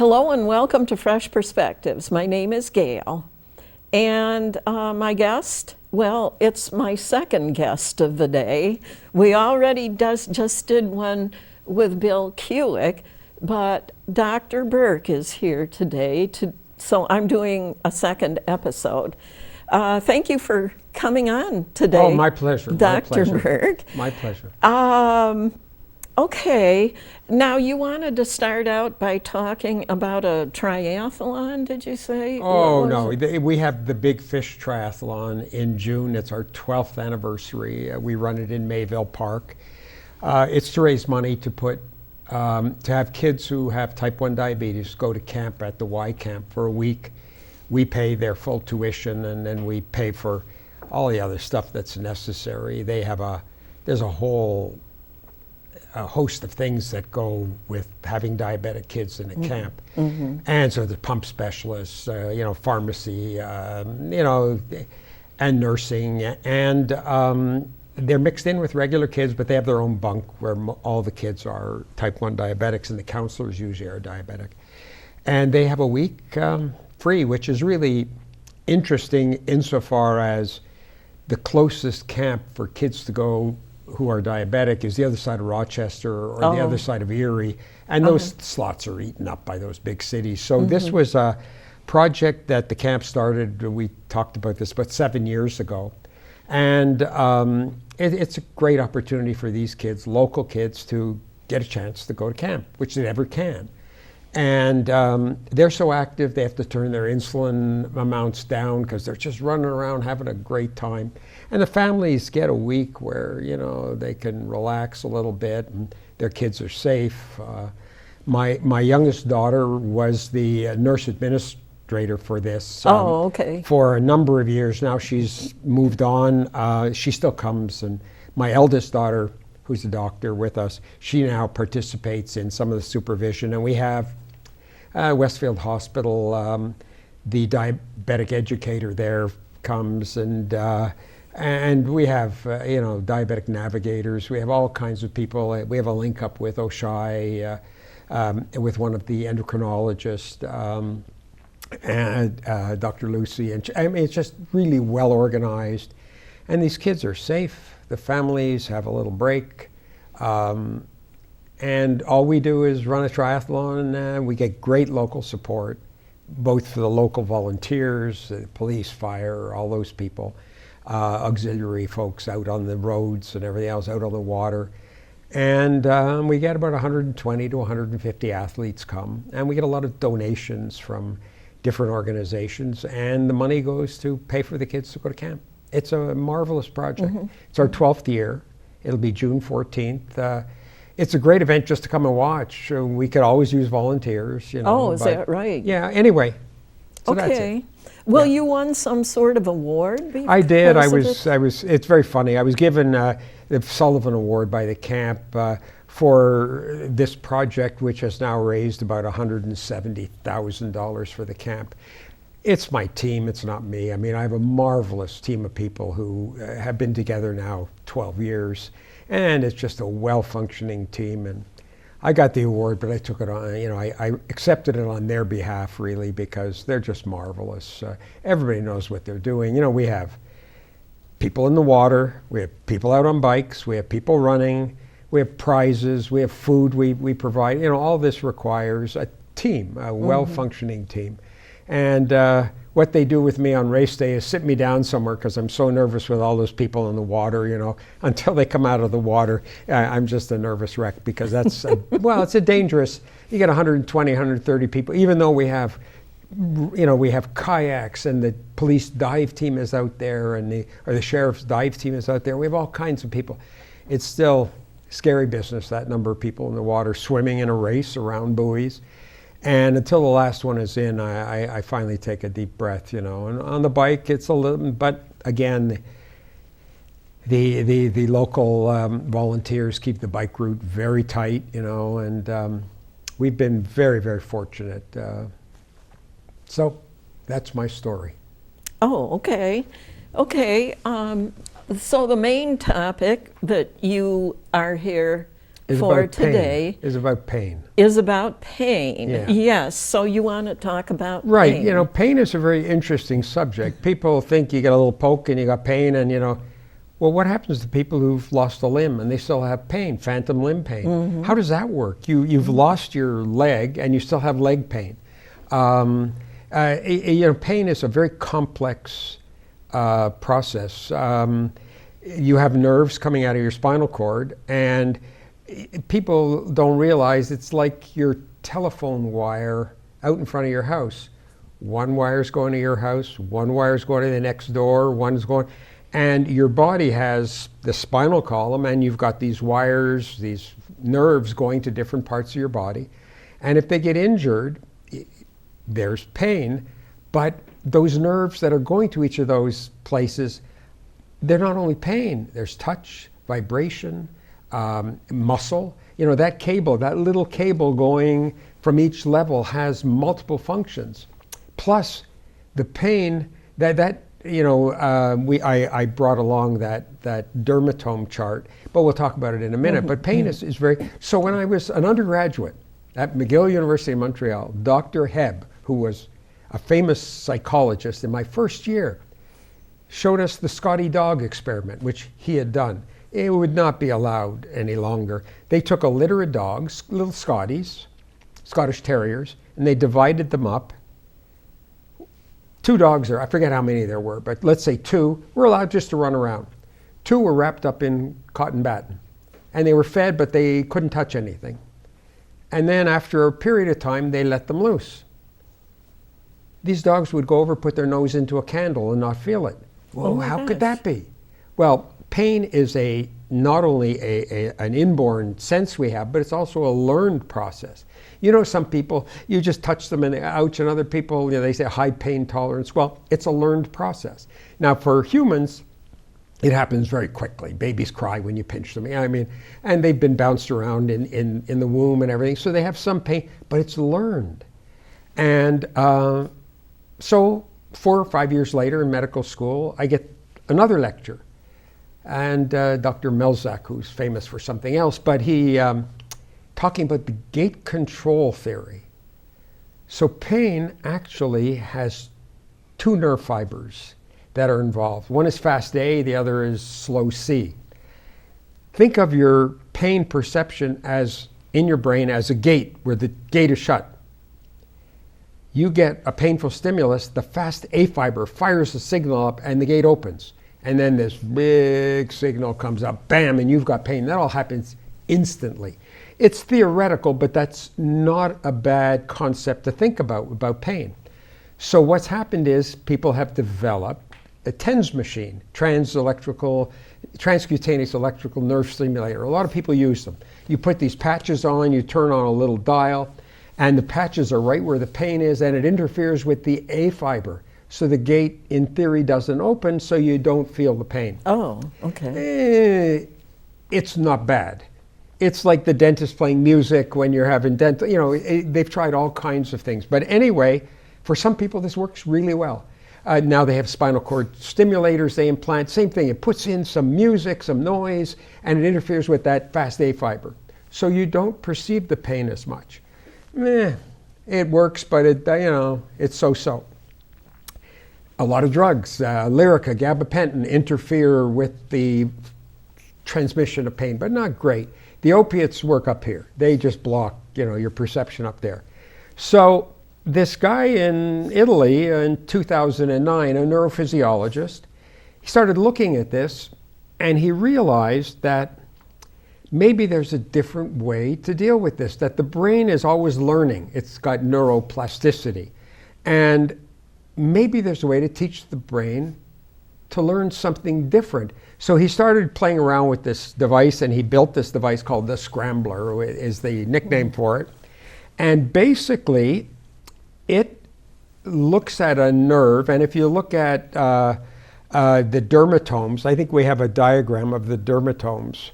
Hello and welcome to Fresh Perspectives. My name is Gail. And my guest, well, it's my second guest of the day. We already just did one with Bill Kulick, but Dr. Berke is here today, so I'm doing a second episode. Thank you for coming on today. Oh, my pleasure. Dr. Berke. My pleasure. Okay, now you wanted to start out by talking about a triathlon, did you say? Oh, no, we have the Big Fish Triathlon in June. It's our 12th anniversary. We run it in Mayville Park. It's to raise money to have kids who have type 1 diabetes go to camp at the Y Camp for a week. We pay their full tuition, and then we pay for all the other stuff that's necessary. There's a whole host of things that go with having diabetic kids in a camp. Mm-hmm. And so the pump specialists, pharmacy, and nursing, and they're mixed in with regular kids, but they have their own bunk where all the kids are type 1 diabetics, and the counselors usually are diabetic. And they have a week free, which is really interesting insofar as the closest camp for kids to go who are diabetic is the other side of Rochester or the other side of Erie, and those slots are eaten up by those big cities. So this was a project that the camp started, we talked about this about 7 years ago, and it's a great opportunity for these kids, local kids, to get a chance to go to camp, which they never can. And they're so active, they have to turn their insulin amounts down because they're just running around having a great time. And the families get a week where, they can relax a little bit and their kids are safe. My youngest daughter was the nurse administrator for this for a number of years. Now she's moved on. She still comes, and my eldest daughter, who's a doctor with us, she now participates in some of the supervision. And we have Westfield Hospital, the diabetic educator there comes, and we have diabetic navigators. We have all kinds of people. We have a link up with Oshai, with one of the endocrinologists, and Dr. Lucy. And it's just really well organized, and these kids are safe. The families have a little break. And all we do is run a triathlon. We get great local support, both for the local volunteers, police, fire, all those people, auxiliary folks out on the roads and everything else, out on the water. And we get about 120 to 150 athletes come. And we get a lot of donations from different organizations. And the money goes to pay for the kids to go to camp. It's a marvelous project. Mm-hmm. It's our 12th year. It'll be June 14th. It's a great event just to come and watch. We could always use volunteers, Oh, is that right? Yeah, anyway. So okay. That's it. Well, you won some sort of award? I did. It's very funny. I was given the Sullivan Award by the camp for this project, which has now raised about $170,000 for the camp. It's my team, it's not me. I mean, I have a marvelous team of people who have been together now 12 years. And it's just a well-functioning team, and I got the award, but I took it on, I accepted it on their behalf, really, because they're just marvelous. Everybody knows what they're doing. We have people in the water, we have people out on bikes, we have people running, we have prizes, we have food we provide. All this requires a team, a well-functioning team. And what they do with me on race day is sit me down somewhere because I'm so nervous with all those people in the water, until they come out of the water. I'm just a nervous wreck because that's, it's a dangerous, you get 120, 130 people, even though we have, we have kayaks and the police dive team is out there or the sheriff's dive team is out there. We have all kinds of people. It's still scary business, that number of people in the water swimming in a race around buoys. And until the last one is in, I finally take a deep breath, And on the bike, it's a little, but again, the local volunteers keep the bike route very tight, and we've been very, very fortunate. So that's my story. Oh, okay. Okay. So the main topic that you are here for today is about pain. is about pain. Yeah. Yes, so you want to talk about Right, pain. you know, pain is a very interesting subject. People think you get a little poke and you got pain and, you know, well, what happens to people who've lost a limb and they still have pain, phantom limb pain? How does that work? You've lost your leg and you still have leg pain. You know, pain is a very complex process. You have nerves coming out of your spinal cord, and people don't realize it's like your telephone wire out in front of your house. One wire's going to your house, one wire's going to the next door, one's going, and your body has the spinal column, and you've got these wires, these nerves going to different parts of your body. And if they get injured, there's pain, but those nerves that are going to each of those places, they're not only pain, there's touch, vibration, muscle. You know, that cable, that little cable going from each level has multiple functions. Plus, the pain, you know, I brought along that dermatome chart, but we'll talk about it in a minute. But pain is very, so when I was an undergraduate at McGill University in Montreal, Dr. Hebb, who was a famous psychologist in my first year, showed us the Scotty dog experiment, which he had done. It would not be allowed any longer. They took a litter of dogs, little Scotties, Scottish Terriers, and they divided them up. 2 dogs there, I forget how many there were, but let's say 2 were allowed just to run around. 2 were wrapped up in cotton batting, and they were fed, but they couldn't touch anything. And then after a period of time, they let them loose. These dogs would go over, put their nose into a candle and not feel it. Well, how could that be? Well, pain is not only an inborn sense we have, but it's also a learned process. You know, some people, you just touch them and ouch, and other people, you know, they say high pain tolerance. Well, it's a learned process. Now, for humans, it happens very quickly. Babies cry when you pinch them. I mean, and they've been bounced around in the womb and everything, so they have some pain, but it's learned. And so 4 or 5 years later in medical school, I get another lecture. And Dr. Melzak, who's famous for something else, but he talking about the gate control theory. So pain actually has 2 nerve fibers that are involved. One is fast A, the other is slow C. Think of your pain perception as in your brain as a gate where the gate is shut. You get a painful stimulus, the fast A fiber fires the signal up and the gate opens. And then this big signal comes up, bam, and you've got pain. That all happens instantly. It's theoretical, but that's not a bad concept to think about pain. So what's happened is people have developed a TENS machine, transcutaneous electrical nerve stimulator. A lot of people use them. You put these patches on, you turn on a little dial, and the patches are right where the pain is, and it interferes with the A fiber. So the gate, in theory, doesn't open, so you don't feel the pain. Oh, okay. It's not bad. It's like the dentist playing music when you're having dental, you know, they've tried all kinds of things. But anyway, for some people, this works really well. Now they have spinal cord stimulators they implant, same thing. It puts in some music, some noise, and it interferes with that fast A fiber. So you don't perceive the pain as much. It works, but it, you know, it's so-so. A lot of drugs, Lyrica, gabapentin, interfere with the transmission of pain, but not great. The opiates work up here. They just block, you know, your perception up there. So this guy in Italy in 2009, a neurophysiologist, he started looking at this and he realized that maybe there's a different way to deal with this, that the brain is always learning. It's got neuroplasticity. And maybe there's a way to teach the brain to learn something different. So he started playing around with this device, and he built this device called the Scrambler, is the nickname for it. And basically, it looks at a nerve, and if you look at the dermatomes, I think we have a diagram of the dermatomes.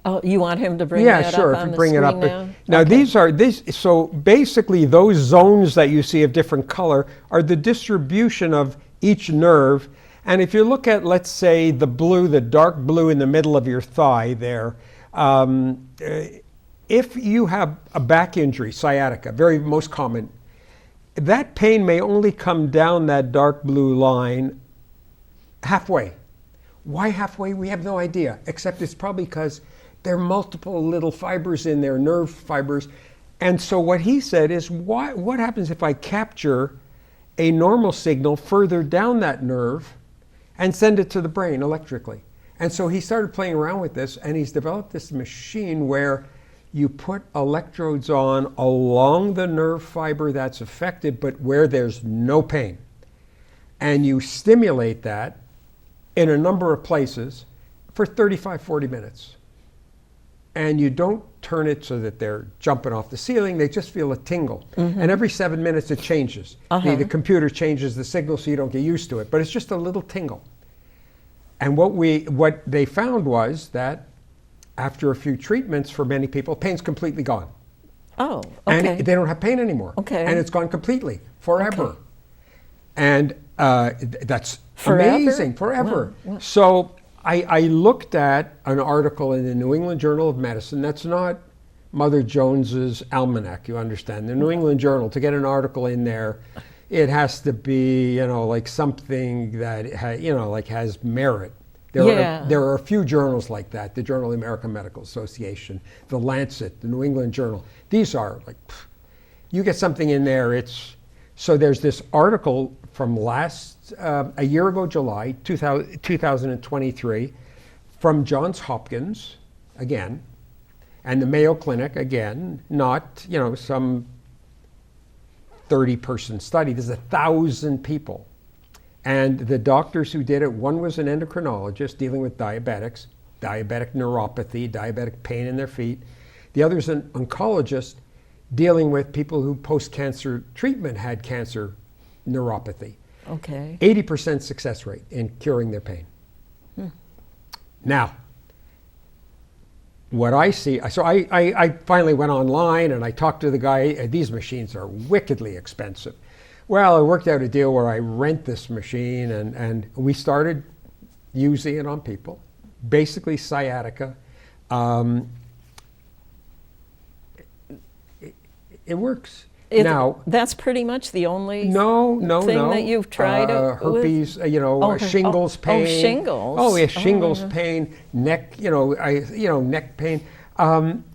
Oh, you want him to bring that sure, up on if you the bring it screen up. now? Now Okay. so basically those zones that you see of different color are the distribution of each nerve. And if you look at, let's say, the blue, the dark blue in the middle of your thigh there, If you have a back injury, sciatica, very most common, that pain may only come down that dark blue line halfway. Why halfway? We have no idea, except it's probably because there are multiple little fibers in there, nerve fibers. And so what he said is, what happens if I capture a normal signal further down that nerve and send it to the brain electrically? And so he started playing around with this, and he's developed this machine where you put electrodes on along the nerve fiber that's affected, but where there's no pain. And you stimulate that in a number of places for 35, 40 minutes. And you don't turn it so that they're jumping off the ceiling, they just feel a tingle. And every 7 minutes it changes. The computer changes the signal so you don't get used to it, but it's just a little tingle. And what they found was that after a few treatments for many people, pain's completely gone. Oh, okay. And they don't have pain anymore. Okay. And it's gone completely, forever. Okay. And that's Forever? amazing, forever. Wow. So I looked at an article in the New England Journal of Medicine. That's not Mother Jones's almanac, you understand. The New England Journal, to get an article in there, it has to be, like something that has merit. There are a few journals like that, the Journal of the American Medical Association, the Lancet, the New England Journal. These are you get something in there, so there's this article from a year ago, July 2023, from Johns Hopkins, again, and the Mayo Clinic, again, not, some 30-person study. There's 1,000 people. And the doctors who did it, one was an endocrinologist dealing with diabetics, diabetic neuropathy, diabetic pain in their feet. The other's an oncologist dealing with people who post-cancer treatment had cancer neuropathy. Okay. 80% success rate in curing their pain. Now, what I see, so I finally went online and I talked to the guy. These machines are wickedly expensive. Well, I worked out a deal where I rent this machine and we started using it on people, basically sciatica. It works. Now, that's pretty much the only thing that you've tried herpes, with? shingles pain. Oh, shingles. Oh, yeah, shingles pain, neck, neck pain.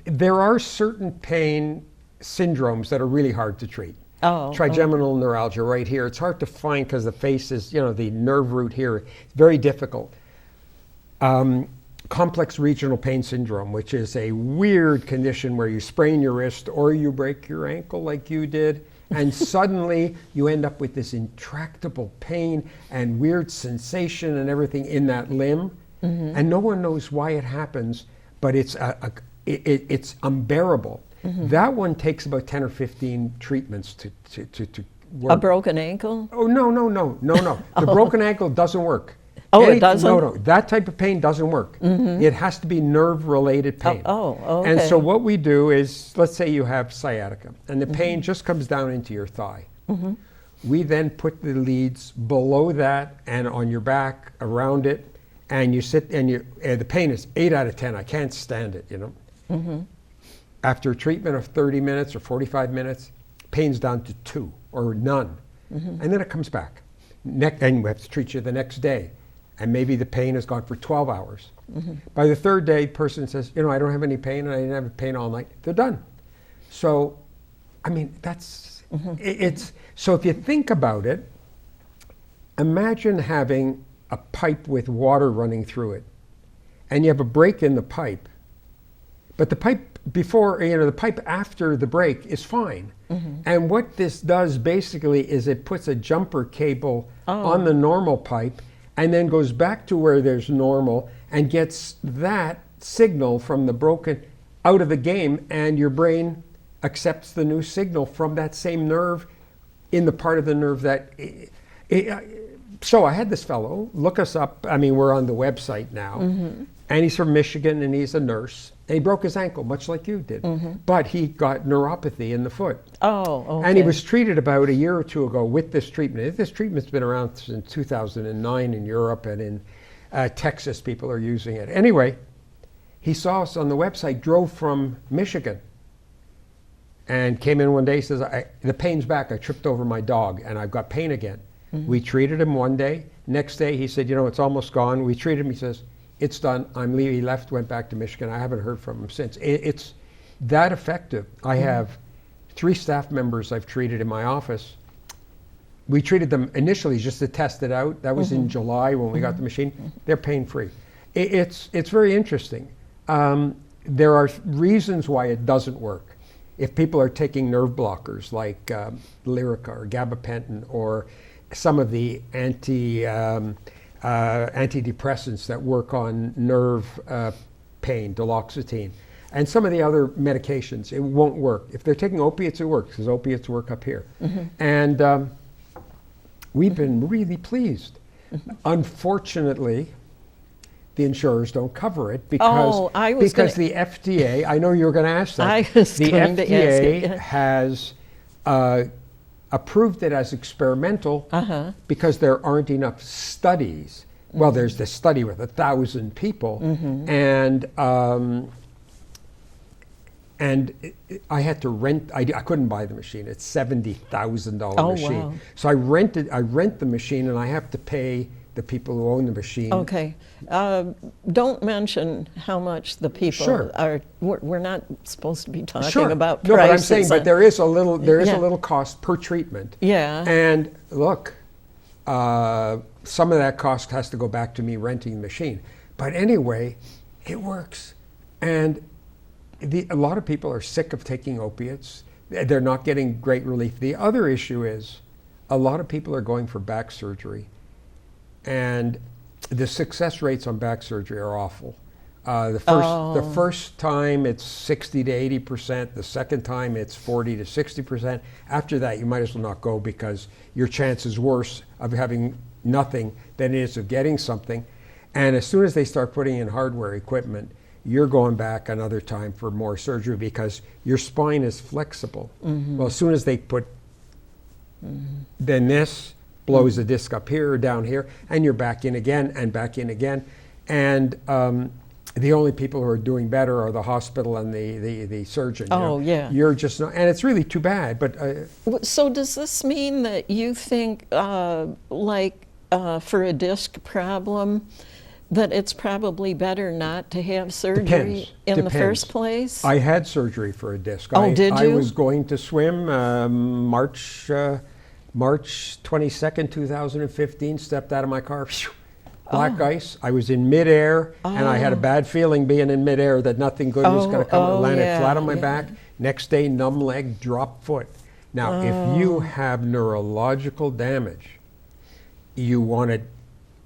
There are certain pain syndromes that are really hard to treat. Trigeminal neuralgia right here. It's hard to find because the face is, the nerve root here. It's very difficult. Complex regional pain syndrome, which is a weird condition where you sprain your wrist or you break your ankle like you did, and suddenly you end up with this intractable pain and weird sensation and everything in that limb, and no one knows why it happens, but it's unbearable. That one takes about 10 or 15 treatments to work. A broken ankle? Oh, no. The broken ankle doesn't work. It doesn't? No. That type of pain doesn't work. It has to be nerve-related pain. Okay. And so what we do is, let's say you have sciatica, and the pain just comes down into your thigh. We then put the leads below that and on your back, around it, and you sit, and the pain is 8 out of 10. I can't stand it, After a treatment of 30 minutes or 45 minutes, pain's down to 2 or none. And then it comes back. And we have to treat you the next day. And maybe the pain has gone for 12 hours. By the third day, the person says, I don't have any pain and I didn't have pain all night. They're done. So, that's, so if you think about it, imagine having a pipe with water running through it and you have a break in the pipe, but the pipe before, the pipe after the break is fine. And what this does basically is it puts a jumper cable on the normal pipe and then goes back to where there's normal and gets that signal from the broken out of the game, and your brain accepts the new signal from that same nerve in the part of the nerve that... So I had this fellow look us up. We're on the website now. And he's from Michigan and he's a nurse. And he broke his ankle, much like you did. But he got neuropathy in the foot. Okay. And he was treated about a year or two ago with this treatment. This treatment's been around since 2009 in Europe, and in Texas people are using it. Anyway, He saw us on the website, drove from Michigan, and came in one day. He says, the pain's back. I tripped over my dog, and I've got pain again. We treated him one day. Next day, he said, it's almost gone. We treated him. He says, it's done. I'm leaving. He left, went back to Michigan. I haven't heard from him since. It's that effective. I have 3 staff members I've treated in my office. We treated them initially just to test it out. That was in July when we got the machine. They're pain-free. It's very interesting. There are reasons why it doesn't work. If people are taking nerve blockers like Lyrica or gabapentin or some of the antidepressants that work on nerve pain, duloxetine, and some of the other medications, it won't work. If they're taking opiates, it works, because opiates work up here. And we've been really pleased. Unfortunately, the insurers don't cover it because the FDA, I know you were going to ask that, the FDA has approved it as experimental because there aren't enough studies. Well, there's this study with 1,000 people, and I had to rent. I couldn't buy the machine. It's $70,000 machine. Wow. So I rent the machine, and I have to pay the people who own the machine. Okay. Don't mention how much the people are. We're not supposed to be talking about prices. No, but I'm saying, but there is a little cost per treatment. Yeah. And look, some of that cost has to go back to me renting the machine. But anyway, it works. And a lot of people are sick of taking opiates. They're not getting great relief. The other issue is a lot of people are going for back surgery. And the success rates on back surgery are awful. The first time it's 60 to 80%. The second time it's 40 to 60%. After that, you might as well not go because your chance is worse of having nothing than it is of getting something. And as soon as they start putting in hardware equipment, you're going back another time for more surgery because your spine is flexible. Well, as soon as they put, then this blows a disc up here or down here, and you're back in again and back in again. And the only people who are doing better are the hospital and the surgeon. Yeah. You're just not, and it's really too bad. But so does this mean that you think, for a disc problem, that it's probably better not to have surgery in the first place? I had surgery for a disc. Did you? I was going to swim March 22nd, 2015, stepped out of my car, black ice. I was in midair, and I had a bad feeling being in midair that nothing good was going to come. I landed flat on my back. Next day, numb leg, drop foot. Now, if you have neurological damage, you want it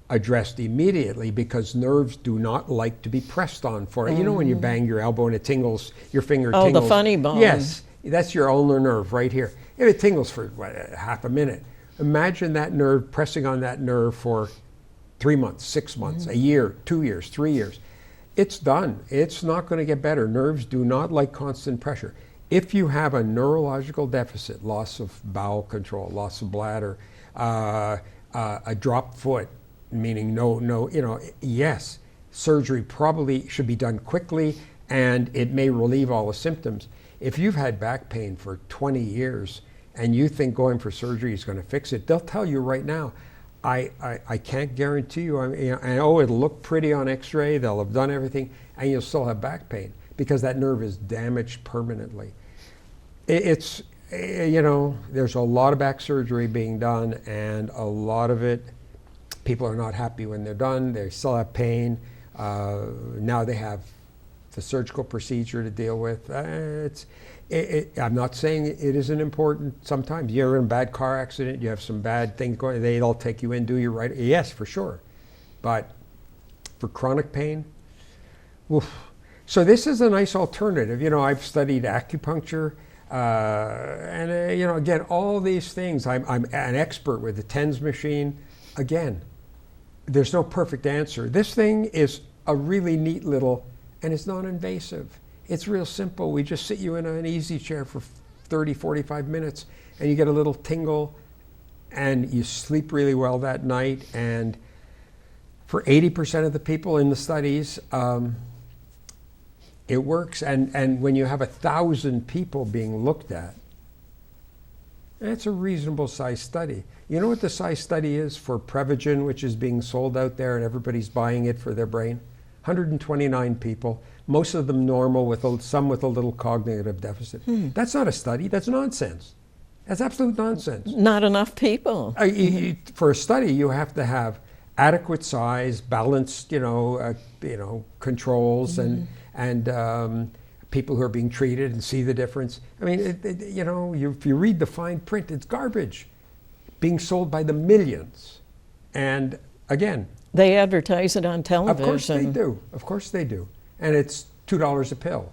addressed immediately because nerves do not like to be pressed on for it. You know when you bang your elbow and it tingles, your finger tingles? Oh, the funny bone. Yes, that's your ulnar nerve right here. If it tingles for half a minute, imagine that nerve pressing on that nerve for 3 months, 6 months, a year, 2 years, 3 years. It's done. It's not going to get better. Nerves do not like constant pressure. If you have a neurological deficit, loss of bowel control, loss of bladder, a dropped foot, meaning yes, surgery probably should be done quickly and it may relieve all the symptoms. If you've had back pain for 20 years and you think going for surgery is going to fix it, they'll tell you right now, I can't guarantee you, it'll look pretty on x-ray, they'll have done everything, and you'll still have back pain because that nerve is damaged permanently. There's a lot of back surgery being done, and a lot of it, people are not happy when they're done. They still have pain. Now they have the surgical procedure to deal with. I'm not saying it isn't important. Sometimes you're in a bad car accident, you have some bad things going, they'll take you in, do you right? Yes, for sure. But for chronic pain, oof. So this is a nice alternative. I've studied acupuncture, and again, all these things. I'm an expert with the TENS machine. Again, there's no perfect answer. This thing is a really neat little, and it's non-invasive. It's real simple. We just sit you in an easy chair for 30, 45 minutes, and you get a little tingle, and you sleep really well that night. And for 80% of the people in the studies, it works. And when you have 1,000 people being looked at, that's a reasonable size study. You know what the size study is for Prevagen, which is being sold out there and everybody's buying it for their brain? 129 people, most of them normal, some with a little cognitive deficit. That's not a study, that's nonsense. That's absolute nonsense. Not enough people. For a study, you have to have adequate size, balanced, controls, and people who are being treated and see the difference. I mean, if you read the fine print, it's garbage, being sold by the millions. And again, they advertise it on television. Of course they do. Of course they do. And it's $2 a pill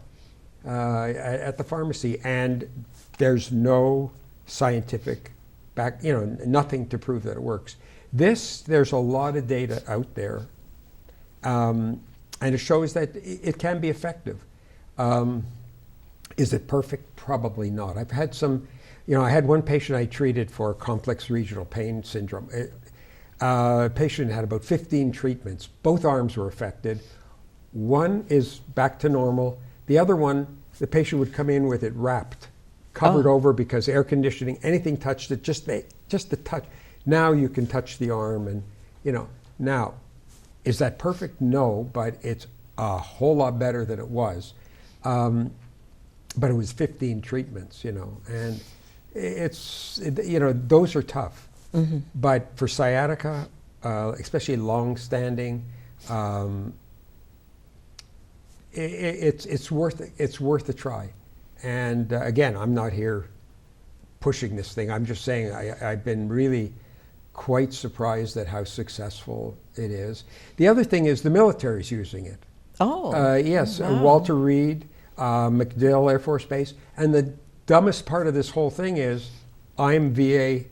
at the pharmacy, and there's no scientific nothing to prove that it works. There's a lot of data out there, and it shows that it can be effective. Is it perfect? Probably not. I've had I had one patient I treated for complex regional pain syndrome. A patient had about 15 treatments. Both arms were affected. One is back to normal. The other one, the patient would come in with it wrapped, covered over because air conditioning, anything touched it, just the touch. Now you can touch the arm and, now, is that perfect? No, but it's a whole lot better than it was. But it was 15 treatments, and those are tough. Mm-hmm. But for sciatica, especially long-standing, it's worth a try. And again, I'm not here pushing this thing. I'm just saying I've been really quite surprised at how successful it is. The other thing is the military's using it. Oh. Yes, wow. Walter Reed, MacDill Air Force Base. And the dumbest part of this whole thing is I'm VA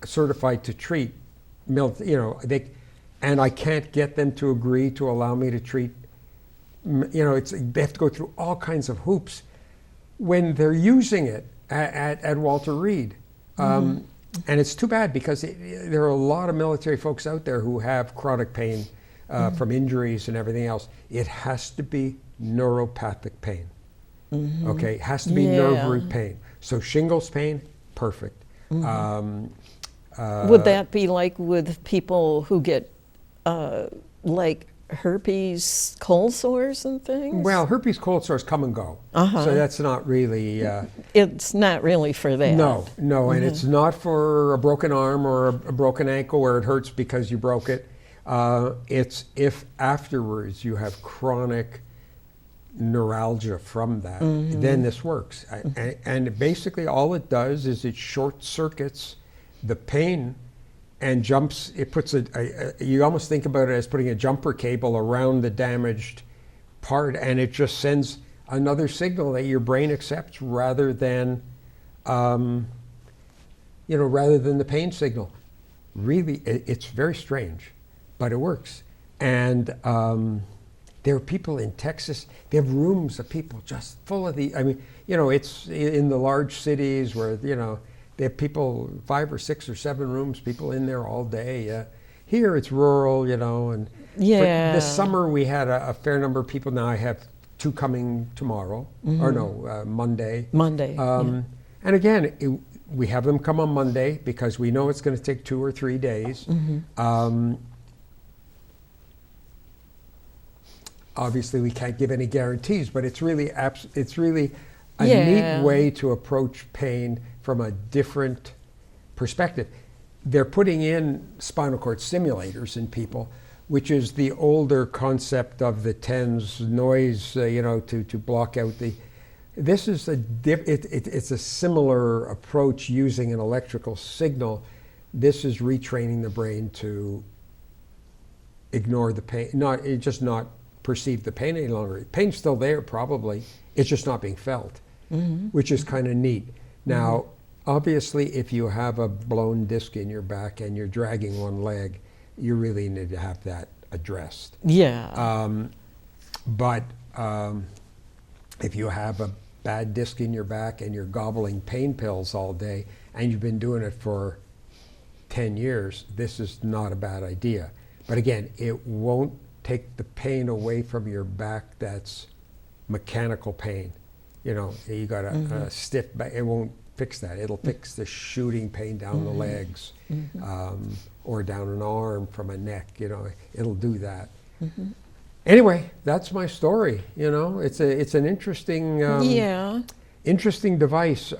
certified to treat, and I can't get them to agree to allow me to treat, they have to go through all kinds of hoops when they're using it at Walter Reed. And it's too bad because there are a lot of military folks out there who have chronic pain from injuries and everything else. It has to be neuropathic pain. Mm-hmm. Okay, it has to be nerve root pain. So shingles pain, perfect. Mm-hmm. Would that be like with people who get like herpes cold sores and things? Well, herpes cold sores come and go. So that's not really... it's not really for that. No, and it's not for a broken arm or a broken ankle where it hurts because you broke it. It's if afterwards you have chronic neuralgia from that, then this works. And basically all it does is it short circuits the pain and jumps, it puts you almost think about it as putting a jumper cable around the damaged part, and it just sends another signal that your brain accepts rather than the pain signal. Really, it's very strange, but it works. And there are people in Texas, they have rooms of people just full of it's in the large cities where, they have people, 5 or 6 or 7 rooms, people in there all day. Here it's rural, and this summer we had a fair number of people. Now I have 2 coming tomorrow, or no, Monday. And again, we have them come on Monday because we know it's going to take 2 or 3 days. Obviously, we can't give any guarantees, but it's really a neat way to approach pain from a different perspective. They're putting in spinal cord stimulators in people, which is the older concept of the TENS noise, to block out the. This is it's a similar approach using an electrical signal. This is retraining the brain to ignore the pain, not perceive the pain any longer. Pain's still there probably, it's just not being felt, which is kind of neat. Now, obviously, if you have a blown disc in your back and you're dragging one leg, you really need to have that addressed. But if you have a bad disc in your back and you're gobbling pain pills all day and you've been doing it for 10 years, this is not a bad idea. But again, it won't take the pain away from your back that's mechanical pain. You know, you got a stiff back, it won't fix that. It'll fix the shooting pain down the legs, or down an arm from a neck, you know, it'll do that. Anyway, that's my story, you know. It's an interesting, interesting device.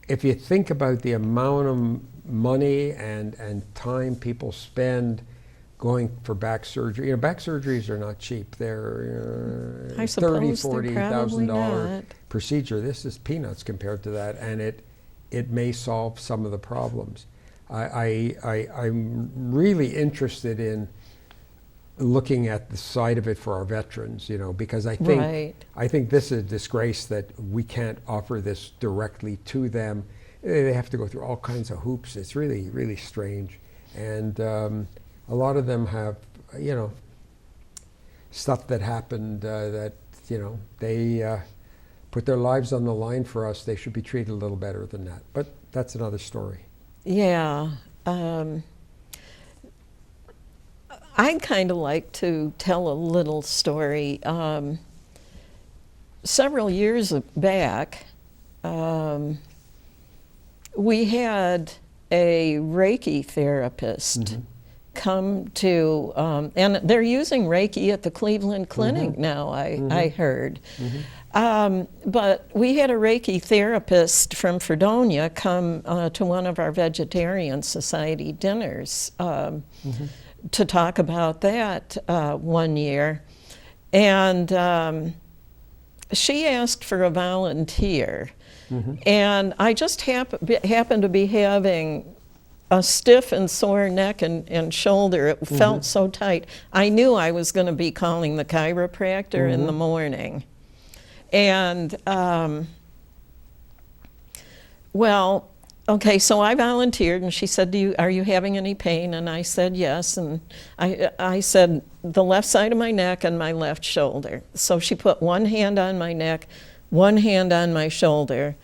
If you think about the amount of money and time people spend going for back surgery, you know, back surgeries are not cheap. They're $30,000-$40,000 procedure. This is peanuts compared to that, and it may solve some of the problems. I'm really interested in looking at the side of it for our veterans, you know, because I think this is a disgrace that we can't offer this directly to them. They have to go through all kinds of hoops. It's really, really strange. And a lot of them have, you know, stuff that happened that, you know, they put their lives on the line for us. They should be treated a little better than that. But that's another story. Yeah. I'd kind of like to tell a little story. Several years back, we had a Reiki therapist come to, and they're using Reiki at the Cleveland Clinic now, I heard. But we had a Reiki therapist from Fredonia come to one of our Vegetarian Society dinners to talk about that one year. And she asked for a volunteer. And I just happened to be having a stiff and sore neck and shoulder. It felt so tight. I knew I was going to be calling the chiropractor in the morning. And, well, okay, so I volunteered, and she said, are you having any pain? And I said yes, and I said the left side of my neck and my left shoulder. So she put one hand on my neck, one hand on my shoulder,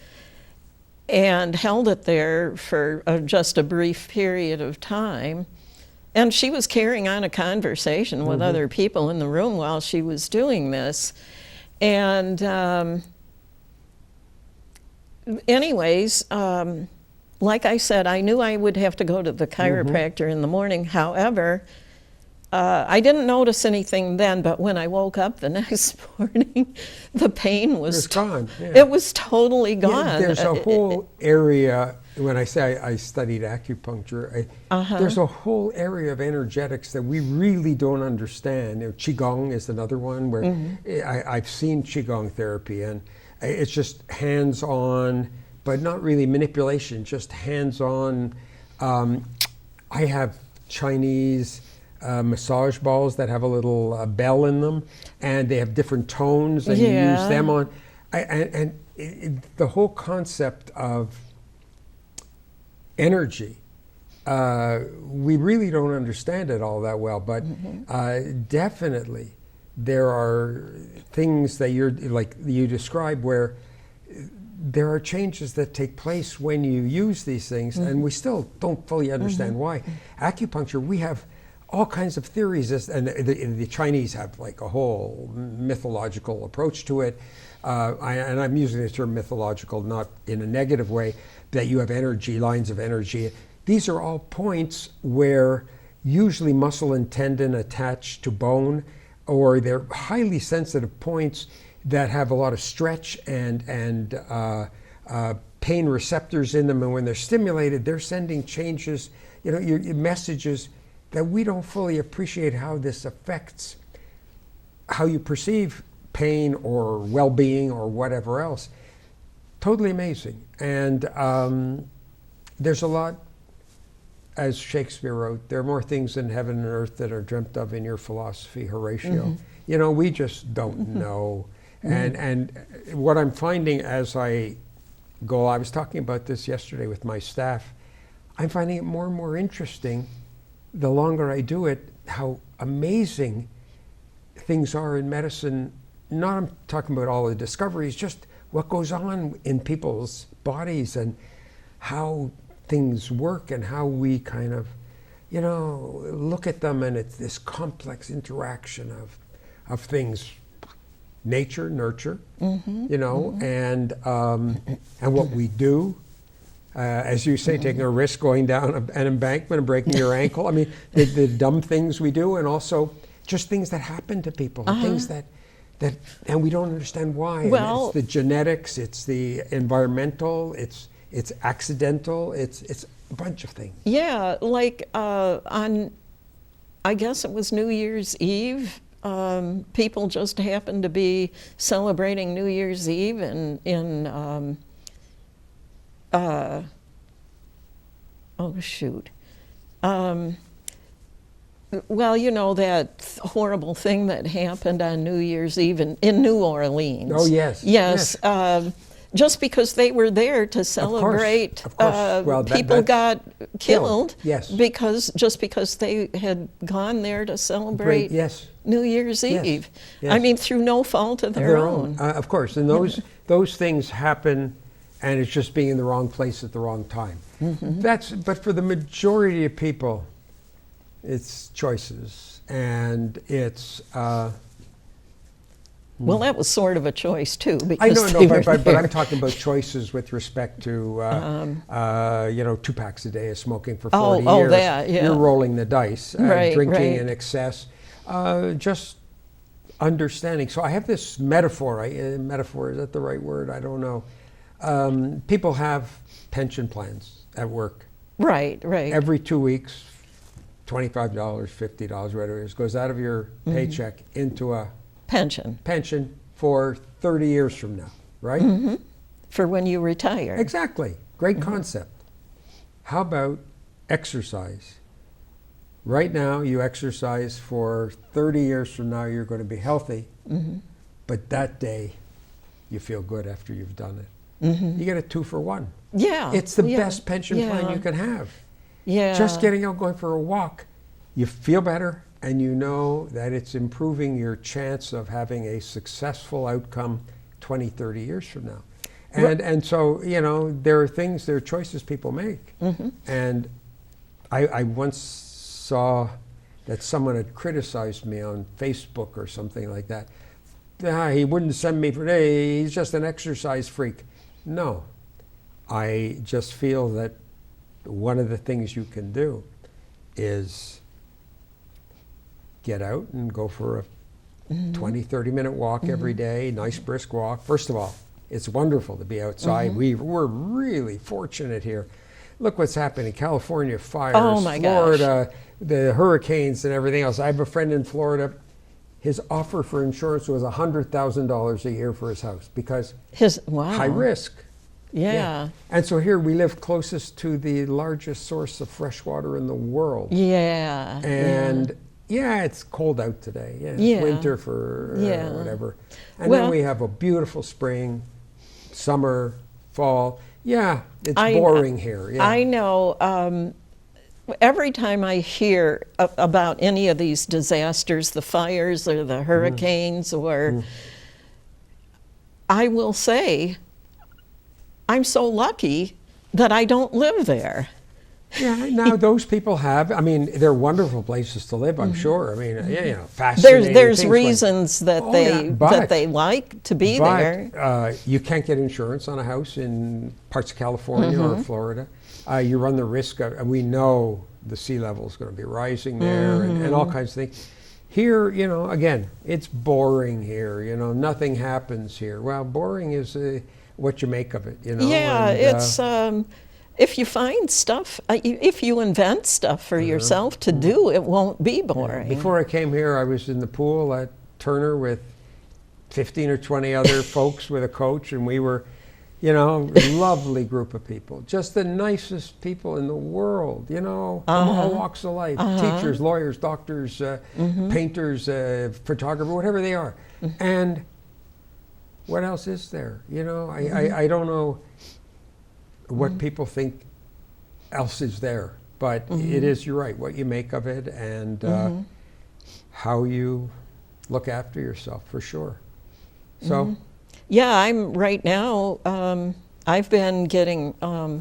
and held it there for just a brief period of time. And she was carrying on a conversation with other people in the room while she was doing this. And anyways, like I said, I knew I would have to go to the chiropractor in the morning. However, I didn't notice anything then, but when I woke up the next morning, the pain was gone. It was totally gone. Yeah, there's a whole area, when I say I studied acupuncture, there's a whole area of energetics that we really don't understand. You know, Qigong is another one where I've seen Qigong therapy, and it's just hands-on, but not really manipulation, just hands-on. I have Chinese massage balls that have a little bell in them, and they have different tones, and you use them on. The whole concept of energy, we really don't understand it all that well, but definitely there are things that you describe where there are changes that take place when you use these things, and we still don't fully understand why. Acupuncture, we have all kinds of theories, and the Chinese have like a whole mythological approach to it. And I'm using the term mythological not in a negative way, that you have energy, lines of energy. These are all points where usually muscle and tendon attach to bone, or they're highly sensitive points that have a lot of stretch and pain receptors in them. And when they're stimulated, they're sending changes, you know, your messages that we don't fully appreciate how this affects how you perceive pain or well-being or whatever else. Totally amazing. And there's a lot, as Shakespeare wrote, there are more things in heaven and earth that are dreamt of in your philosophy, Horatio. You know, we just don't know. And what I'm finding as I go, I was talking about this yesterday with my staff, I'm finding it more and more interesting the longer I do it, how amazing things are in medicine. Not I'm talking about all the discoveries, just what goes on in people's bodies and how things work and how we kind of, you know, look at them, and it's this complex interaction of things. nature, nurture, you know, and what we do. As you say, taking a risk going down an embankment and breaking your ankle. I mean, the dumb things we do, and also just things that happen to people, things that and we don't understand why. Well, it's the genetics, it's the environmental, it's accidental, it's a bunch of things. Yeah, like on, I guess it was New Year's Eve, people just happened to be celebrating New Year's Eve in oh shoot. Well, you know that horrible thing that happened on New Year's Eve in New Orleans. Oh, yes. Yes. Just because they were there to celebrate, Of course. Well, people got killed. Yes. Because they had gone there to celebrate Yes. New Year's Yes. Eve. Yes. I mean, through no fault of their own. Of course, and those things happen, and it's just being in the wrong place at the wrong time. But for the majority of people, it's choices, and it's. Well, that was sort of a choice too. I Because know, they were but there. I'm talking about choices with respect to, you know, 2 packs a day of smoking for 40 Oh, years. that, yeah. You're rolling the dice, Right, drinking right. in excess, just understanding. So I have this metaphor. Metaphor, is that the right word? I don't know. People have pension plans at work. Right. Every 2 weeks, $25, $50, whatever it is, goes out of your paycheck into a pension for 30 years from now, right? For when you retire. Exactly. Great concept. How about exercise? Right now, you exercise for 30 years from now, you're going to be healthy, but that day, you feel good after you've done it. You get a 2 for 1. Yeah. It's the yeah, best pension plan yeah, you can have. Yeah. Just getting out, going for a walk, you feel better, and you know that it's improving your chance of having a successful outcome 20, 30 years from now. And so, you know, there are choices people make. And I once saw that someone had criticized me on Facebook or something like that. He wouldn't send me for, hey, he's just an exercise freak. No, I just feel that one of the things you can do is get out and go for a 20, 30-minute walk every day, nice brisk walk. First of all, it's wonderful to be outside. We're really fortunate here. Look what's happening in California, fires, Oh my Florida, the hurricanes and everything else. I have a friend in Florida. His offer for insurance was $100,000 a year for his house because Wow. high risk. Yeah. And so here we live closest to the largest source of fresh water in the world. Yeah. And yeah, it's cold out today. Yeah, it's Yeah. winter for Yeah. whatever. And Well- then we have a beautiful spring, summer, fall. Yeah, it's I- boring here. Yeah. I know. Every time I hear about any of these disasters, the fires or the hurricanes, or I will say, I'm so lucky that I don't live there. Yeah, now those people have, I mean, they're wonderful places to live, I'm sure. I mean, yeah, you know, fascinating There's things reasons that Oh, they yeah, but- that they like to be there. But you can't get insurance on a house in parts of California or Florida. You run the risk of, and we know the sea level is going to be rising there and all kinds of things. Here, you know, again, it's boring here. You know, nothing happens here. Well, boring is what you make of it, you know. Yeah, and, it's if you find stuff, if you invent stuff for yourself to do, it won't be boring. Before I came here, I was in the pool at Turner with 15 or 20 other folks with a coach, and we were, you know, a lovely group of people. Just the nicest people in the world, you know, from all walks of life. Teachers, lawyers, doctors, painters, photographers, whatever they are. And what else is there? You know, I don't know what people think else is there, but it is, you're right, what you make of it and how you look after yourself, for sure. So, Yeah, I'm right now. I've been getting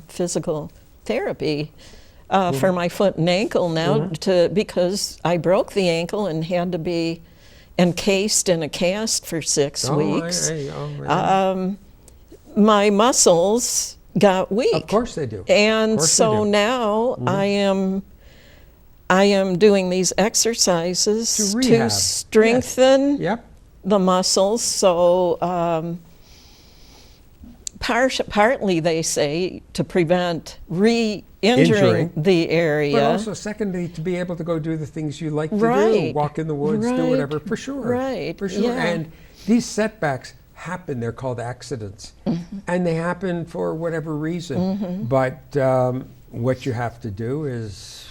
physical therapy for my foot and ankle now because I broke the ankle and had to be encased in a cast for 6 weeks. Really? My muscles got weak. Of course they do. And so now I am doing these exercises To to rehab. strengthen Yep. the muscles. So partly they say to prevent re-injuring Injuring. the area. But also, secondly, to be able to go do the things you like to do, Right. walk in the woods, do Right. whatever, for sure. Right. For sure. Yeah. And these setbacks happen. They're called accidents. And they happen for whatever reason. But what you have to do is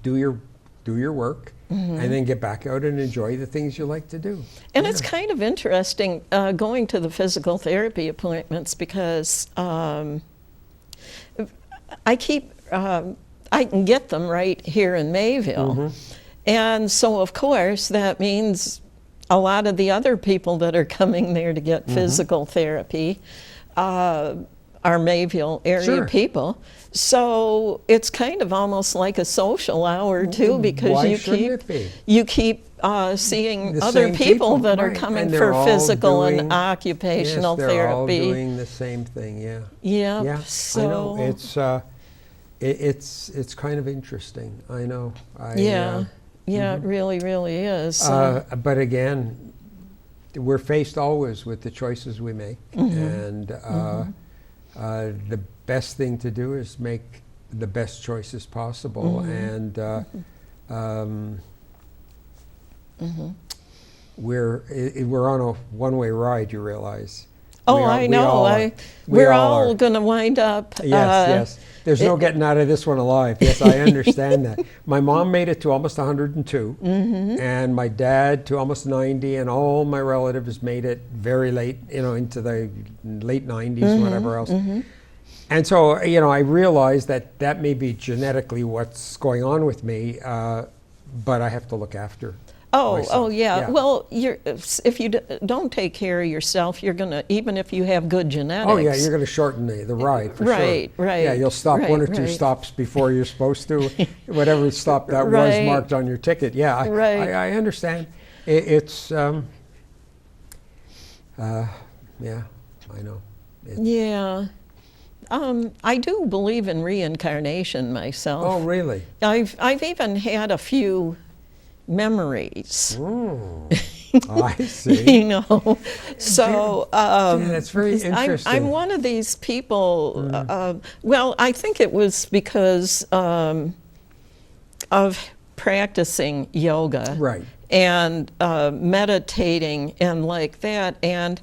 do your work and then get back out and enjoy the things you like to do. And it's kind of interesting going to the physical therapy appointments because I can get them right here in Mayville. And so, of course, that means a lot of the other people that are coming there to get physical therapy are Mayville area Sure. people. So it's kind of almost like a social hour too, because Why you shouldn't keep it be? seeing The other same people that are right. coming And they're for all physical doing- and occupational yes, they're all therapy. doing the same thing. Yeah. Yep. Yeah. So I know. It's kind of interesting. I know. yeah, it really, really is. But again, we're faced always with the choices we make, and the best thing to do is make the best choices possible. And we're on a one-way ride. You realize. Oh, We are- I we know. all are. We We're all all are. going to wind up. Yes. There's no getting out of this one alive. Yes, I understand that. My mom made it to almost 102, and my dad to almost 90, and all my relatives made it very late, into the late 90s, whatever else. And so, I realize that may be genetically what's going on with me, but I have to look after myself. Oh, yeah. Well, if you don't take care of yourself, you're going to, even if you have good genetics. Oh yeah, you're going to shorten the ride for Right, sure. right, Yeah, you'll stop right, one or two right. stops before you're supposed to, whatever stop that was Right. marked on your ticket. Yeah, Right. I understand. It's yeah, I know. Yeah. I do believe in reincarnation myself. Oh really? I've even had a few memories. I see. So Yeah, that's very interesting. I'm one of these people. Well, I think it was because of practicing yoga, Right. and meditating and like that, and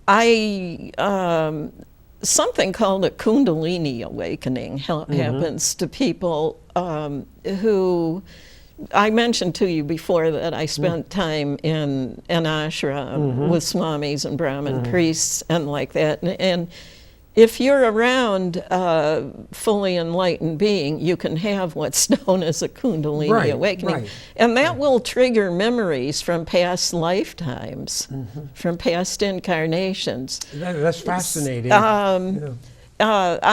I something called a Kundalini awakening happens to people who. I mentioned to you before that I spent time in an ashram with swamis and Brahmin priests and like that. And if you're around a fully enlightened being, you can have what's known as a Kundalini awakening. Right. And that will trigger memories from past lifetimes, from past incarnations. That's fascinating. I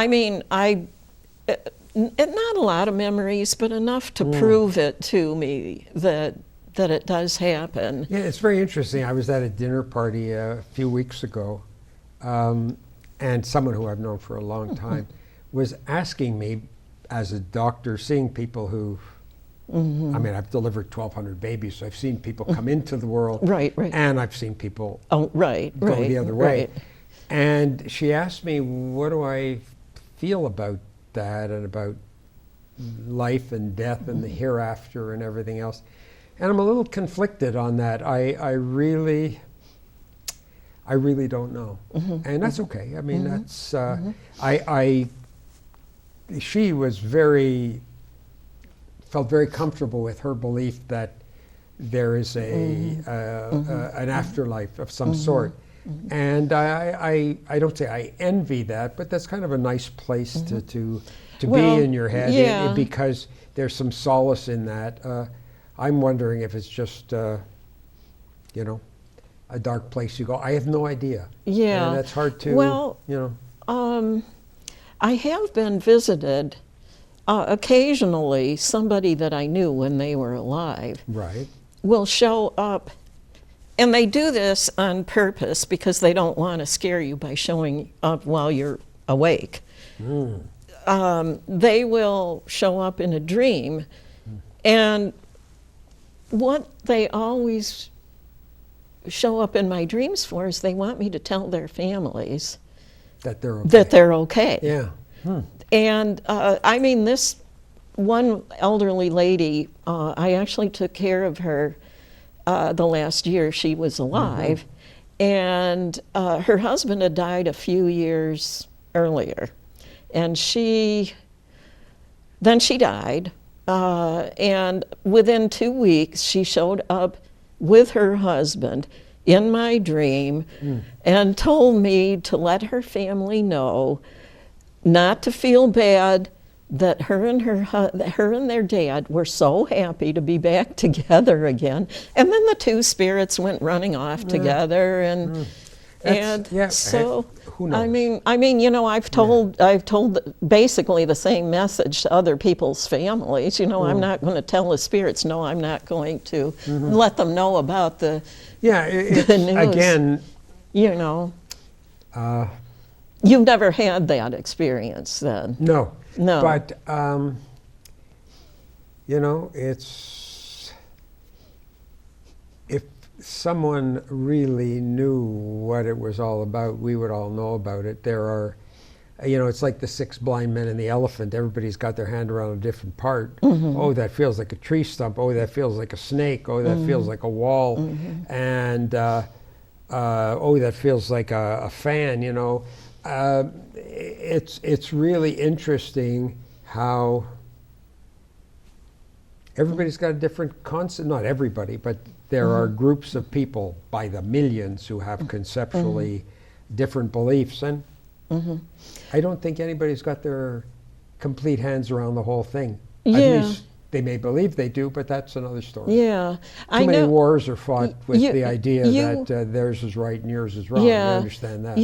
mean, not a lot of memories, but enough to prove it to me that it does happen. Yeah, it's very interesting. I was at a dinner party a few weeks ago, and someone who I've known for a long time was asking me, as a doctor, seeing people who, I mean, I've delivered 1,200 babies, so I've seen people come into the world, Right. and I've seen people Oh, go the other way. right. And she asked me, what do I feel about that and about life and death and the hereafter and everything else? And I'm a little conflicted on that. I really don't know. And that's okay. I mean, that's, she was felt very comfortable with her belief that there is an afterlife of some sort. And I don't say I envy that, but that's kind of a nice place to Well, be in your head, yeah. because there's some solace in that. I'm wondering if it's just, a dark place you go. I have no idea. Yeah. And that's hard to, Well, I have been visited occasionally, somebody that I knew when they were alive. Right. will show up, and they do this on purpose because they don't want to scare you by showing up while you're awake. They will show up in a dream, and what they always show up in my dreams for is they want me to tell their families That they're okay. that they're okay. Yeah. And I mean, this one elderly lady, I actually took care of her the last year she was alive, and her husband had died a few years earlier, and then she died, and within 2 weeks she showed up with her husband in my dream and told me to let her family know not to feel bad, that her and their dad were so happy to be back together again. And then the two spirits went running off together, and so who knows? I mean, you know, I've told basically the same message to other people's families. You know, I'm not going to tell the spirits. No, I'm not going to let them know about the the news. Again, you know. You've never had that experience then? no. No. But, you know, it's, if someone really knew what it was all about, we would all know about it. There are, you know, it's like the 6 blind men and the elephant. Everybody's got their hand around a different part. Oh, that feels like a tree stump. Oh, that feels like a snake. Oh, that feels like a wall. And, oh, that feels like a fan, you know. It's really interesting how everybody's got a different concept. Not everybody, but there are groups of people by the millions who have conceptually different beliefs, and I don't think anybody's got their complete hands around the whole thing. Yeah. At least they may believe they do, but that's another story. Yeah. Too many wars are fought with the idea that theirs is right and yours is wrong. Yeah. I understand that.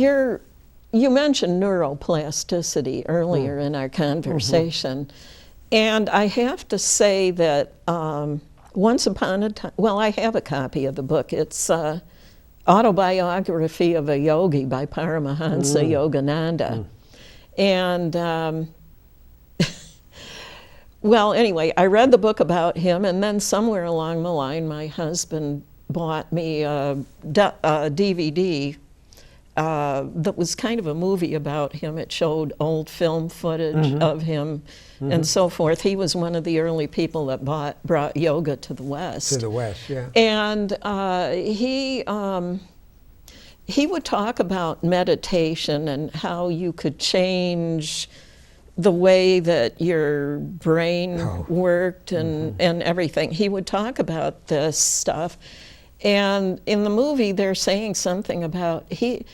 You mentioned neuroplasticity earlier in our conversation, and I have to say that once upon a time, well, I have a copy of the book. It's Autobiography of a Yogi by Paramahansa Yogananda. And, well, anyway, I read the book about him, and then somewhere along the line, my husband bought me a DVD that was kind of a movie about him. It showed old film footage of him and so forth. He was one of the early people that brought yoga to the West. To the West, yeah. And he would talk about meditation and how you could change the way that your brain worked and everything. He would talk about this stuff. And in the movie, they're saying something about, he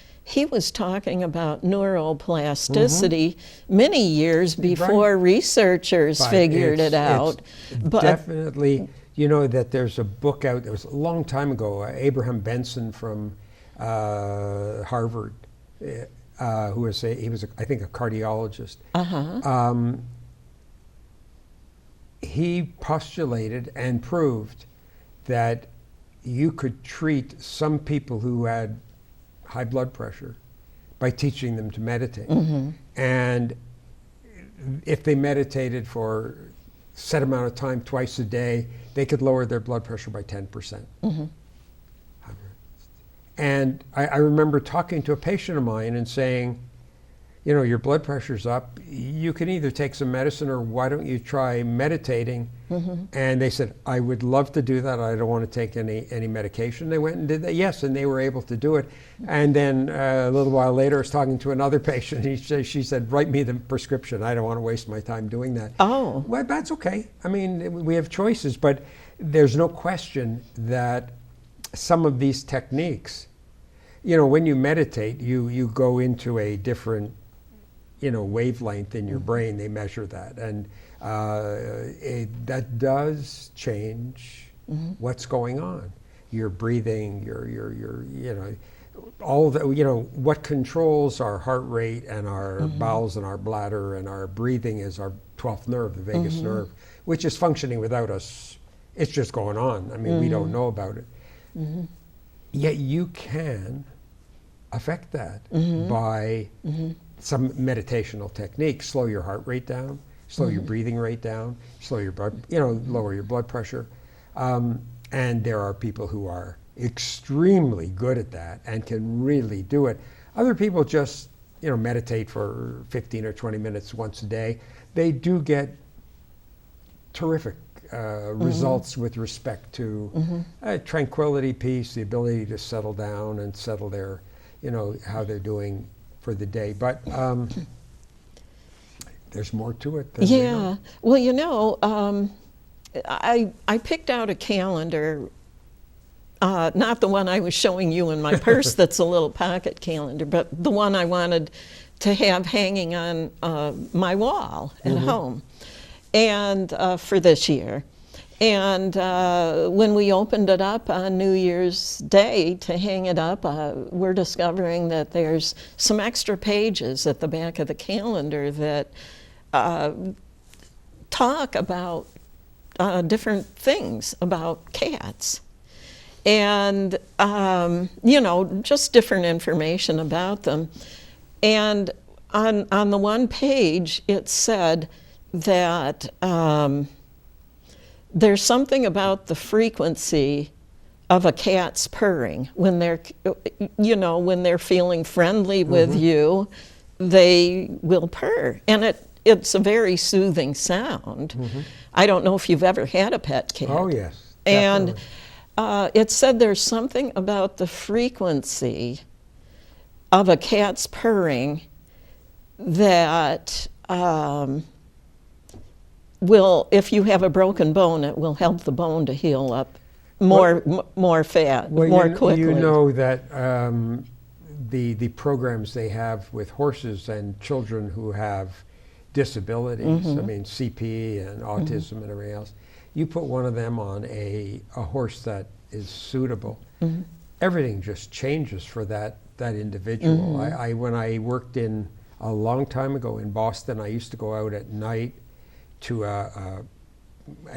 was talking about neuroplasticity many years before researchers figured it out. But definitely, you know, that there's a book out, there was a long time ago, Abraham Benson from Harvard, who was I think a cardiologist. He postulated and proved that you could treat some people who had high blood pressure by teaching them to meditate. And if they meditated for a set amount of time twice a day, they could lower their blood pressure by 10%. And I remember talking to a patient of mine and saying, you know, your blood pressure's up. You can either take some medicine or why don't you try meditating? And they said, I would love to do that. I don't want to take any medication. They went and did that. Yes, and they were able to do it. And then a little while later, I was talking to another patient. She said, write me the prescription. I don't want to waste my time doing that. Oh. Well, that's okay. I mean, we have choices, but there's no question that some of these techniques, you know, when you meditate, you go into a different, you know, wavelength in your brain. They measure that, and that does change what's going on. Your breathing, your you know, all the, you know, what controls our heart rate and our bowels and our bladder and our breathing is our 12th nerve, the vagus nerve, which is functioning without us It's just going on. I mean, we don't know about it. Yet you can affect that by some meditational techniques. Slow your heart rate down, slow your breathing rate down, slow your blood, lower your blood pressure. And there are people who are extremely good at that and can really do it. Other people just, meditate for 15 or 20 minutes once a day. They do get terrific results with respect to tranquility, peace, the ability to settle down and settle their, how they're doing for the day. But there's more to it than we know. Well, I picked out a calendar, not the one I was showing you in my purse that's a little pocket calendar, but the one I wanted to have hanging on my wall at home, and for this year. And when we opened it up on New Year's Day to hang it up, we're discovering that there's some extra pages at the back of the calendar that talk about different things about cats. And, just different information about them. And on the one page, it said that there's something about the frequency of a cat's purring. When they're, when they're feeling friendly with you, they will purr. And it's a very soothing sound. I don't know if you've ever had a pet cat. Oh, yes. And definitely. it said there's something about the frequency of a cat's purring that will, if you have a broken bone, it will help the bone to heal up more quickly. You know that the programs they have with horses and children who have disabilities, I mean CP and autism and everything else, you put one of them on a horse that is suitable, everything just changes for that individual. When I worked in a long time ago in Boston, I used to go out at night to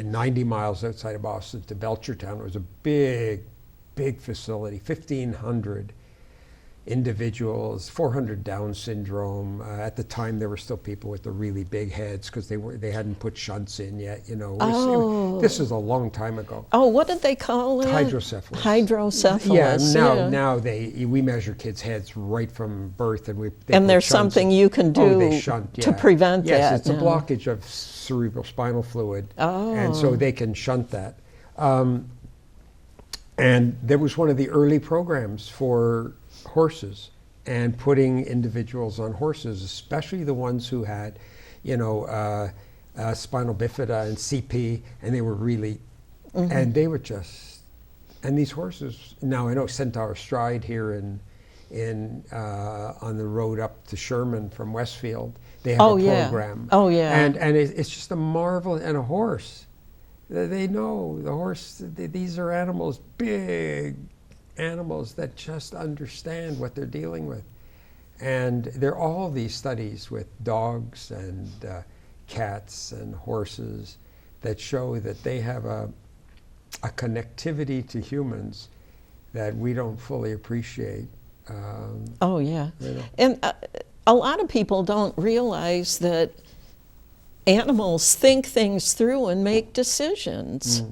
90 miles outside of Boston to Belchertown. It was a big facility, 1,500 individuals, 400 Down syndrome. At the time, there were still people with the really big heads because they hadn't put shunts in yet. This is a long time ago. Oh, what did they call it? Hydrocephalus. Hydrocephalus. Now we measure kids' heads right from birth, and there's something you can do to prevent that. Yes, it's a blockage of cerebral spinal fluid, and so they can shunt that. And there was one of the early programs for horses and putting individuals on horses, especially the ones who had, spinal bifida and CP, and they were really, and they were just, and these horses, now I know Centaur Stride here on the road up to Sherman from Westfield, they have a program. And it's just a marvel, and a horse, they know, the horse, these are animals, big animals that just understand what they're dealing with. And there are all these studies with dogs and cats and horses that show that they have a connectivity to humans that we don't fully appreciate. And a lot of people don't realize that animals think things through and make decisions.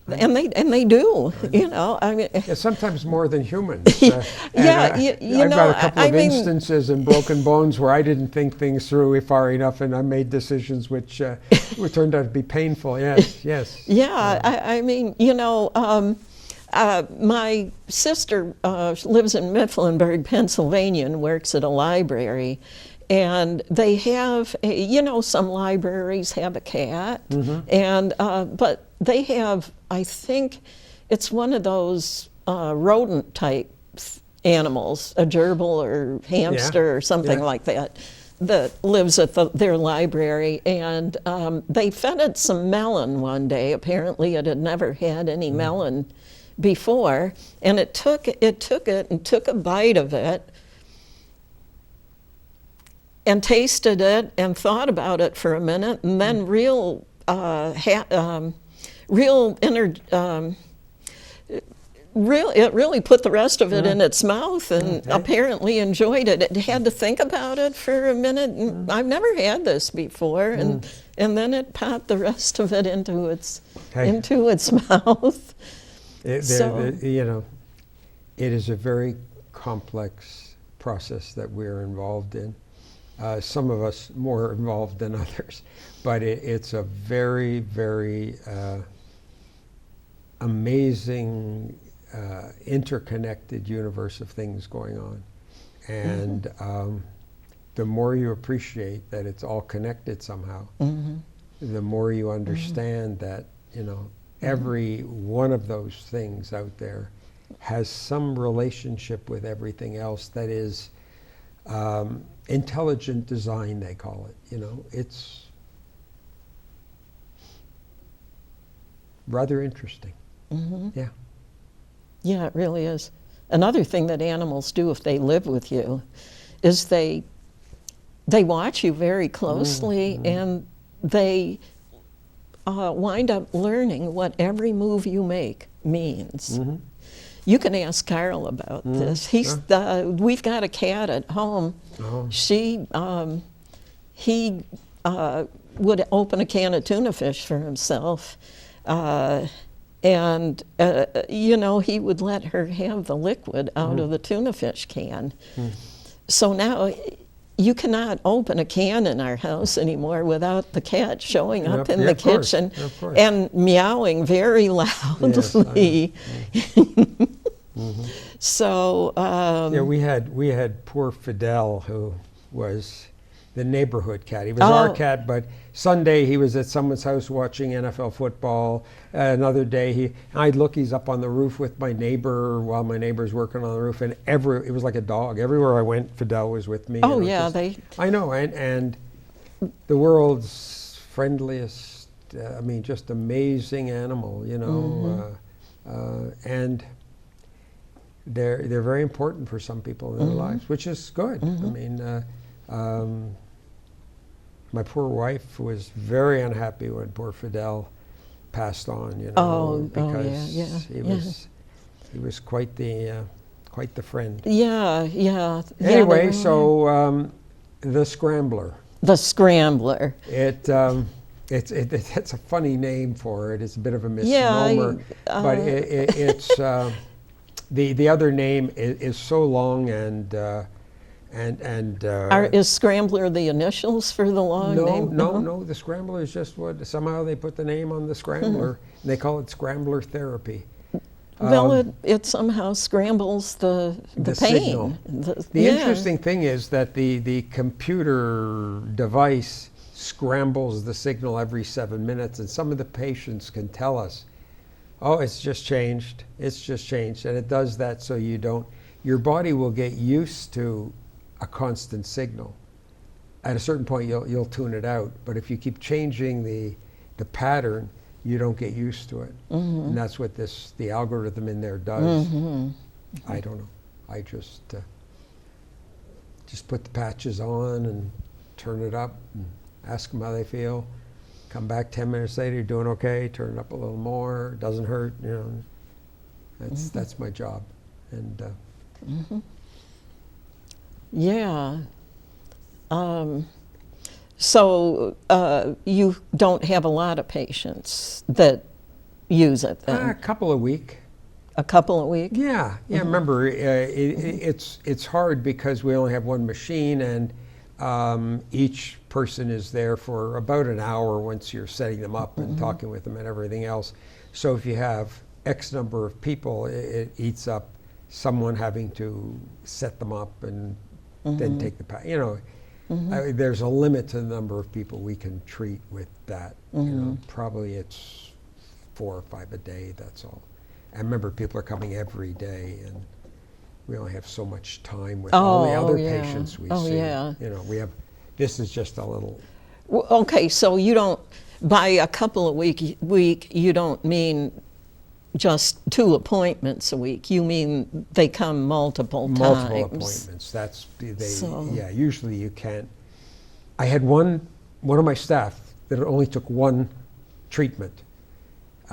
And they do, I mean. Yeah, sometimes more than humans. I've got a couple of instances in broken bones where I didn't think things through far enough, and I made decisions which turned out to be painful. Yes. Yeah, I mean, my sister lives in Mifflinburg, Pennsylvania, and works at a library. And they have, some libraries have a cat, and but they have, I think, it's one of those rodent type animals, a gerbil or hamster or something like that lives at their librry. And they fed it some melon one day. Apparently, it had never had any melon before, and it took it and took a bite of it, and tasted it and thought about it for a minute, and then real it really put the rest of it in its mouth, and apparently enjoyed it. It had to think about it for a minute. And I've never had this before, and then it popped the rest of it into its mouth. You know, it is a very complex process that we're involved in. Some of us more involved than others, but it's a very, very amazing, interconnected universe of things going on. And the more you appreciate that it's all connected somehow, the more you understand that, you know, every one of those things out there has some relationship with everything else that is intelligent design, they call it. You know, it's rather interesting. Yeah. Yeah, it really is. Another thing that animals do if they live with you is they watch you very closely, and they wind up learning what every move you make means. You can ask Carl about this. We've got a cat at home. He would open a can of tuna fish for himself. And, you know, he would let her have the liquid out of the tuna fish can. So now you cannot open a can in our house anymore without the cat showing up in the kitchen and meowing very loudly. So yeah, we had poor Fidel, who was the neighborhood cat. He was our cat, but Sunday he was at someone's house watching NFL football. Another day I'd look, he's up on the roof with my neighbor while my neighbor's working on the roof, and it was like a dog. Everywhere I went, Fidel was with me. Oh, you know, yeah, I know, and the world's friendliest, I mean, just amazing animal, you know, and they're very important for some people in their lives, which is good. I mean, my poor wife was very unhappy when poor Fidel passed on, you know, because he was quite the friend. Yeah. Anyway, so the Scrambler. The Scrambler. It's a funny name for it. It's a bit of a misnomer, but it's the other name is so long and. Is Scrambler the initials for the long name? No. The Scrambler is just what somehow they put the name on the Scrambler, and they call it Scrambler therapy. Well, it somehow scrambles the pain. Signal. The interesting thing is that the computer device scrambles the signal every 7 minutes, and some of the patients can tell us, "Oh, it's just changed. It's just changed," and it does that so your body will get used to a constant signal. At a certain point, you'll tune it out. But if you keep changing the pattern, you don't get used to it. And that's what the algorithm in there does. I don't know. I just put the patches on and turn it up and ask them how they feel. Come back 10 minutes later, you're doing okay. Turn it up a little more. Doesn't hurt. You know, that's my job. And. Yeah. So you don't have a lot of patients that use it then? A couple a week. A couple a week? Yeah. Remember, it's hard because we only have one machine, and each person is there for about an hour once you're setting them up and talking with them and everything else. So if you have X number of people, it eats up someone having to set them up and then take you know, there's a limit to the number of people we can treat with that. You know, probably it's 4 or 5 a day, that's all. And remember, people are coming every day, and we only have so much time with all the other patients we see. You know, this is just a little. Well, okay, so you don't, by a couple of week, you don't mean just 2 appointments a week. You mean they come multiple times. Multiple appointments. Yeah. Usually you can't. I had one of my staff that only took one treatment,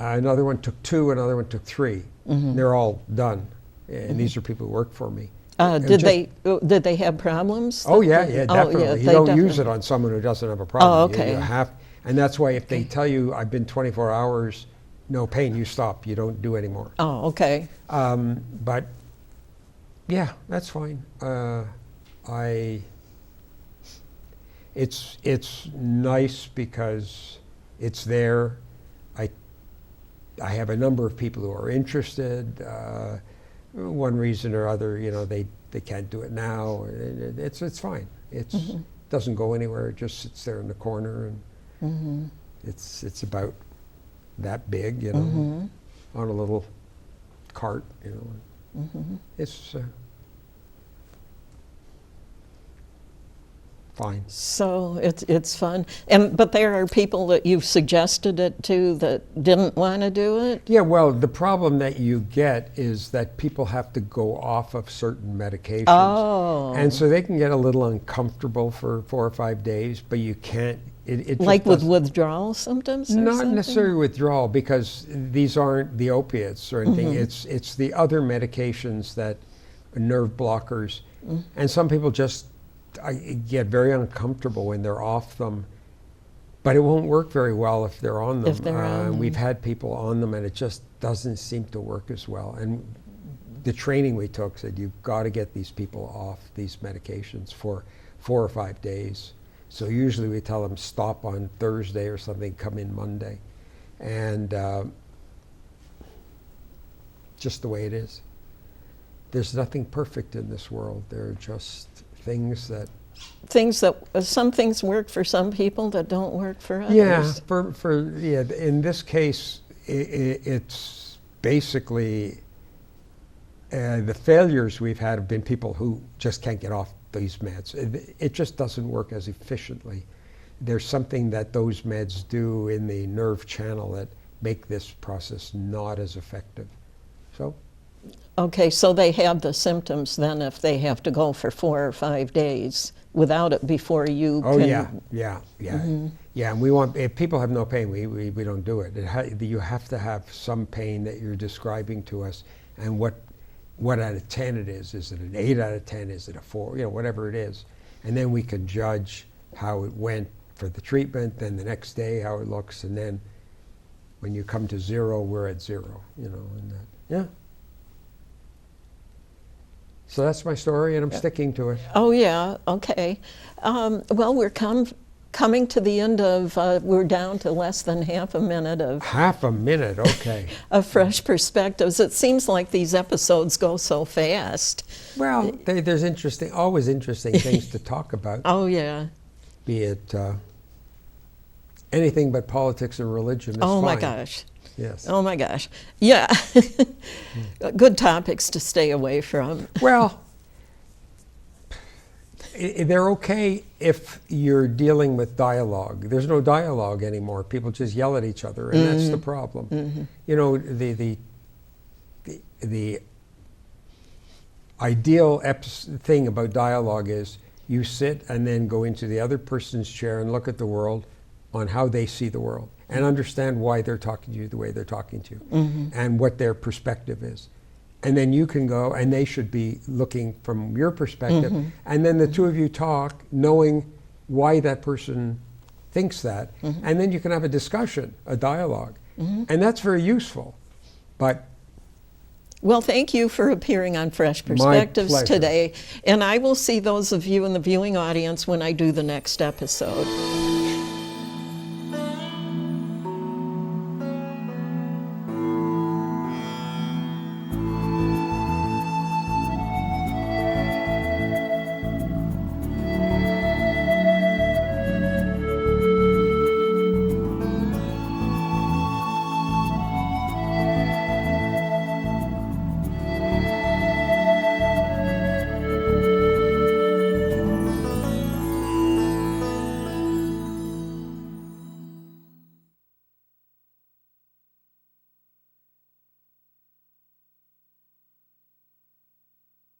Another one took 2, another one took 3. They're all done. And these are people who work for me. Did they have problems? Oh yeah, definitely. yeah, You they don't definitely- use it on someone who doesn't have a problem. Oh, okay. You have, and that's why if they tell you I've been 24 hours, no pain, you stop. You don't do anymore. Oh, okay. But yeah, that's fine. It's nice because it's there. I have a number of people who are interested. One reason or other, they can't do it now. It's fine. It doesn't go anywhere. It just sits there in the corner, and it's about that big, on a little cart, It's fine. So it's fun. But there are people that you've suggested it to that didn't want to do it? Yeah, well, the problem that you get is that people have to go off of certain medications. Oh. And so they can get a little uncomfortable for 4 or 5 days, but you can't. It just Like with doesn't- withdrawal symptoms? Or Not something? necessarily withdrawal, because these aren't the opiates or anything. It's the other medications that are nerve blockers. And some people just get very uncomfortable when they're off them. But it won't work very well if they're on them. If they're on them. We've had people on them, and it just doesn't seem to work as well. And the training we took said you've got to get these people off these medications for 4 or 5 days. So usually we tell them stop on Thursday or something, come in Monday. And just the way it is. There's nothing perfect in this world. There are just things that... Some things work for some people that don't work for others. Yeah, in this case, it's basically the failures we've had have been people who just can't get off these meds. It just doesn't work as efficiently. There's something that those meds do in the nerve channel that make this process not as effective. So. Okay, so they have the symptoms then if they have to go for 4 or 5 days without it before you Oh can... yeah. Yeah, and we want, if people have no pain, we don't do it. You have to have some pain that you're describing to us, and what out of 10 it is. Is it an 8 out of 10? Is it a 4? Whatever it is. And then we can judge how it went for the treatment, then the next day how it looks, and then when you come to 0, we're at 0, and that, yeah. So that's my story, and I'm sticking to it. Oh, yeah, okay. Well, we're coming to the end of, we're down to less than half a minute of... Half a minute, okay. of Fresh Perspectives. It seems like these episodes go so fast. Well, there's always interesting things to talk about. Oh, yeah. Be it anything but politics and religion is Oh, fine. my gosh. Yes. Oh, my gosh. Yeah. Good topics to stay away from. Well, they're okay if you're dealing with dialogue. There's no dialogue anymore. People just yell at each other, and that's the problem. The ideal thing about dialogue is you sit and then go into the other person's chair and look at the world on how they see the world and understand why they're talking to you the way they're talking to you and what their perspective is. And then you can go, and they should be looking from your perspective, and then the two of you talk, knowing why that person thinks that, and then you can have a discussion, a dialogue, and that's very useful. But well, thank you for appearing on Fresh Perspectives today, and I will see those of you in the viewing audience when I do the next episode.